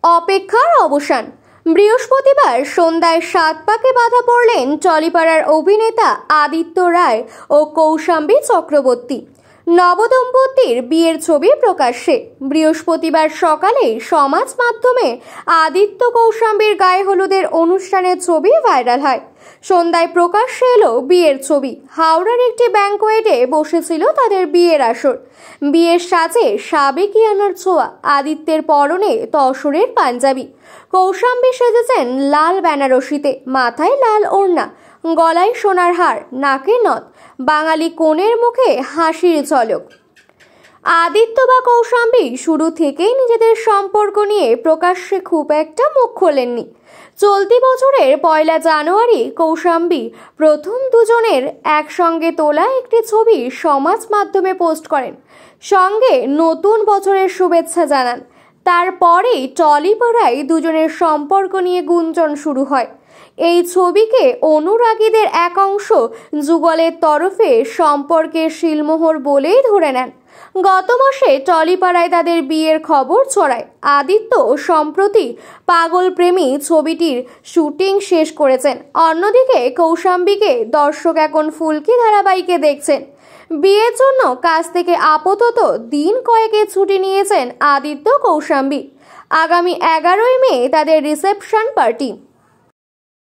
অপেক্ষার অবসান। বৃহস্পতিবার সন্ধ্যায় সাত পাকে বাধা পড়লেন টলিপাড়ার অভিনেতা আদিত্য রায় ও কৌশাম্বী চক্রবর্তী। নবদম্পতির বিয়ের ছবি প্রকাশ্যে। বৃহস্পতিবার সকালে সমাজ মাধ্যমে আদিত্য কৌশাম্বীর গায়ে হলুদের অনুষ্ঠানের ছবি ভাইরাল হয়। সন্ধ্যায় প্রকাশ্যে এলো বিয়ের ছবি। হাওড়ার একটি ব্যাংকোয়েটে বসেছিল তাদের বিয়ের আসর। বিয়ের সাজে সাবেকিয়ানার ছোঁয়া। আদিত্যের পরনে তসরের পাঞ্জাবি, কৌশাম্বী সেজেছেন লাল বেনারসিতে, মাথায় লাল ওড়না, গলায় সোনার হার, নাকে নথ, বাঙালি কনের মুখে হাসির ঝলক। আদিত্য বা কৌশাম্বী শুরু থেকেই নিজেদের সম্পর্ক নিয়ে প্রকাশ্যে খুব একটা মুখ খোলেননি। চলতি বছরের 1 জানুয়ারি কৌশাম্বী প্রথম দুজনের একসঙ্গে তোলা একটি ছবি সমাজ মাধ্যমে পোস্ট করেন, সঙ্গে নতুন বছরের শুভেচ্ছা জানান। তারপরেই টলিপাড়ায় দুজনের সম্পর্ক নিয়ে গুঞ্জন শুরু হয়। এই ছবিকে অনুরাগীদের এক অংশ যুগলের তরফে সম্পর্কের শিলমোহর বলেই ধরে নেন। গত মাসে টলিপাড়ায় তাদের বিয়ের খবর ছড়ায়। আদিত্য সম্প্রতি পাগল প্রেমী ছবিটির শুটিং শেষ করেছেন। অন্যদিকে কৌশাম্বীকে দর্শক এখন ফুলকি ধারাবাহিকে দেখছেন। বিয়ের জন্য কাজ থেকে আপাতত দিন কয়েকের ছুটি নিয়েছেন আদিত্য কৌশাম্বী। আগামী 11ই মে তাদের রিসেপশন পার্টি।